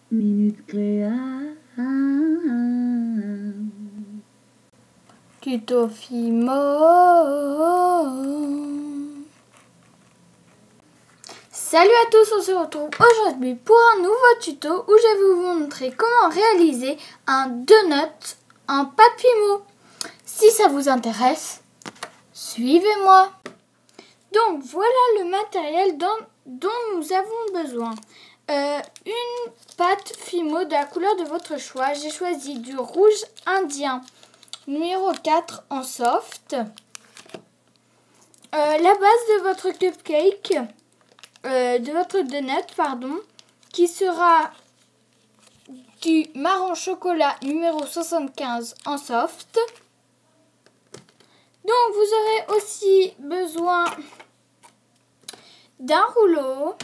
Minute Créa. Tuto Fimo. Salut à tous, on se retrouve aujourd'hui pour un nouveau tuto où je vais vous montrer comment réaliser un donut en pâte Fimo. Si ça vous intéresse, suivez-moi. Donc voilà le matériel dont nous avons besoin. Une pâte Fimo de la couleur de votre choix. J'ai choisi du rouge indien numéro 4 en soft. La base de votre cupcake, de votre donut, pardon, qui sera du marron chocolat numéro 75 en soft. Donc vous aurez aussi besoin d'un rouleau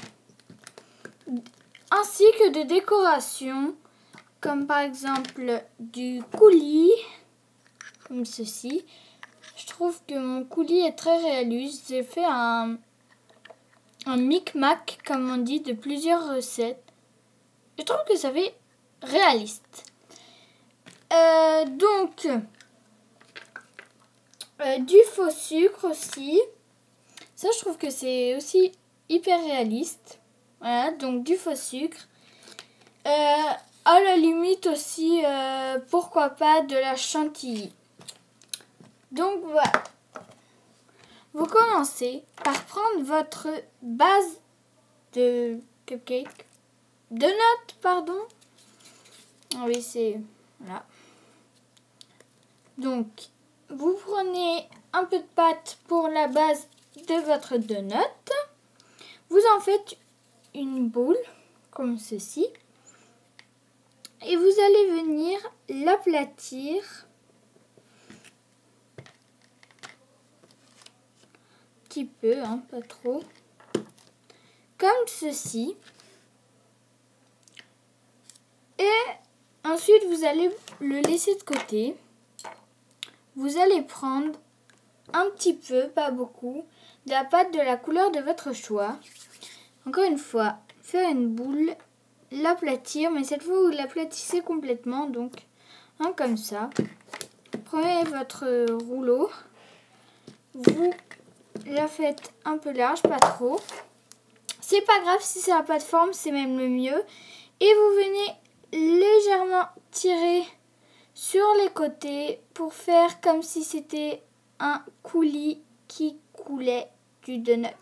ainsi que de décorations comme par exemple du coulis comme ceci. Je trouve que mon coulis est très réaliste. J'ai fait un micmac comme on dit de plusieurs recettes. Je trouve que ça fait réaliste. Donc du faux sucre aussi. Ça je trouve que c'est aussi hyper réaliste. Voilà, donc du faux sucre. À la limite aussi, pourquoi pas de la chantilly. Donc voilà. Vous commencez par prendre votre base de cupcake. Donut, pardon. Ah oui, c'est... Voilà. Donc, vous prenez un peu de pâte pour la base de votre donut. Vous en faites une boule, comme ceci. Et vous allez venir l'aplatir un petit peu, hein, pas trop. Comme ceci. Et ensuite, vous allez le laisser de côté. Vous allez prendre un petit peu, pas beaucoup, de la pâte de la couleur de votre choix. Encore une fois, faire une boule, l'aplatir, mais cette fois vous l'aplatissez complètement, donc hein, comme ça. Prenez votre rouleau, vous la faites un peu large, pas trop. C'est pas grave si ça n'a pas de forme, c'est même le mieux. Et vous venez légèrement tirer sur les côtés pour faire comme si c'était un coulis qui coulait du donut.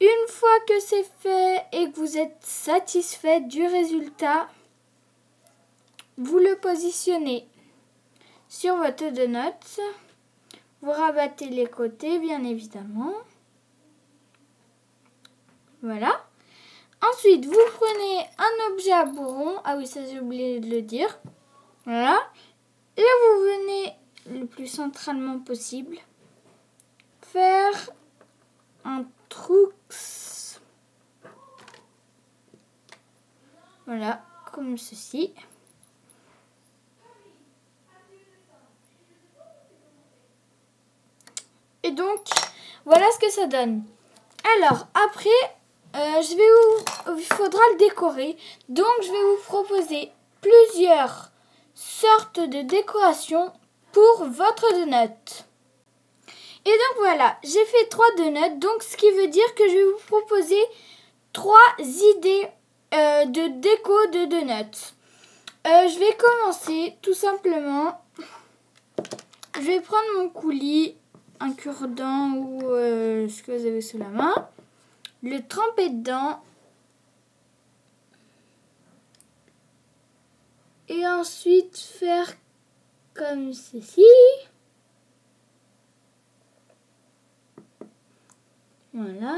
Une fois que c'est fait et que vous êtes satisfait du résultat, vous le positionnez sur votre donut. Vous rabattez les côtés, bien évidemment. Voilà. Ensuite, vous prenez un objet à bourron. Ah oui, ça j'ai oublié de le dire. Voilà. Et vous venez le plus centralement possible faire un trou. Voilà, comme ceci. Et donc, voilà ce que ça donne. Alors, après, il faudra le décorer. Donc, je vais vous proposer plusieurs sortes de décorations pour votre donut. Et donc, voilà, j'ai fait 3 donuts. Donc, ce qui veut dire que je vais vous proposer 3 idées de déco de donuts. Je vais commencer tout simplement. Je vais prendre mon coulis, un cure-dent ou ce que vous avez sous la main, le tremper dedans et ensuite faire comme ceci. Voilà.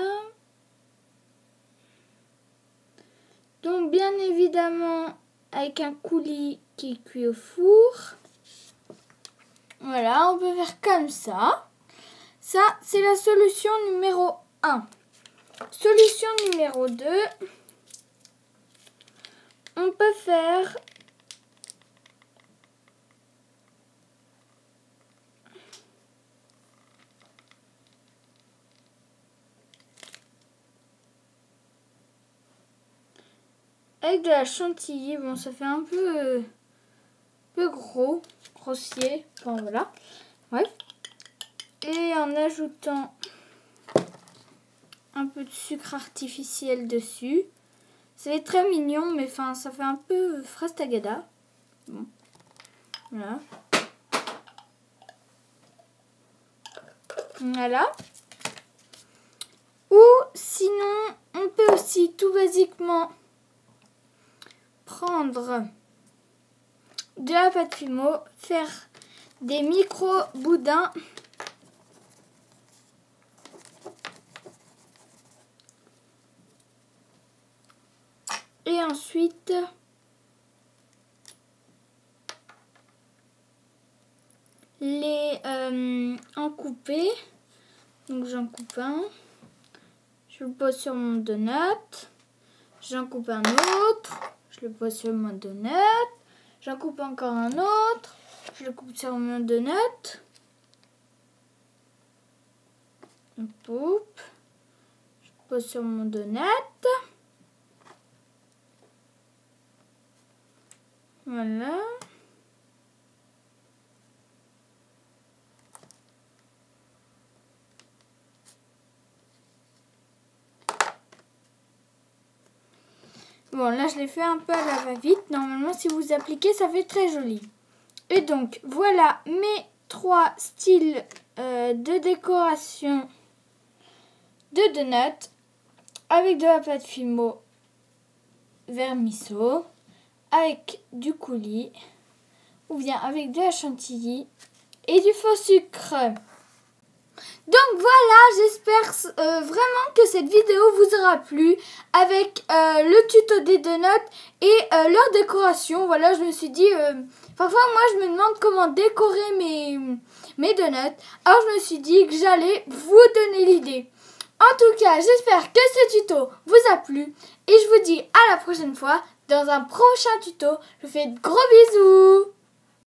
Donc bien évidemment avec un coulis qui est cuit au four. Voilà, on peut faire comme ça. Ça, c'est la solution numéro 1. Solution numéro 2. On peut faire avec de la chantilly. Bon, ça fait un peu grossier. Enfin, voilà. Ouais. Et en ajoutant un peu de sucre artificiel dessus. C'est très mignon, mais enfin, ça fait un peu fraise tagada. Bon. Voilà. Voilà. Ou sinon, on peut aussi tout basiquement prendre de la pâte Fimo, faire des micro-boudins. Et ensuite, les en couper. Donc j'en coupe un. Je le pose sur mon donut. J'en coupe un autre. Je le pose sur mon donut. J'en coupe encore un autre. Je le coupe sur mon donut. Je coupe. Je pose sur mon donut. Voilà. Bon, là, je l'ai fait un peu à la va-vite. Normalement, si vous appliquez, ça fait très joli. Et donc, voilà mes 3 styles de décoration de donuts avec de la pâte Fimo vermiso, avec du coulis, ou bien avec de la chantilly et du faux sucre. Donc voilà, j'espère vraiment que cette vidéo vous aura plu avec le tuto des donuts et leur décoration. Voilà, je me suis dit, parfois moi je me demande comment décorer mes donuts. Alors je me suis dit que j'allais vous donner l'idée. En tout cas, j'espère que ce tuto vous a plu et je vous dis à la prochaine fois dans un prochain tuto. Je vous fais de gros bisous.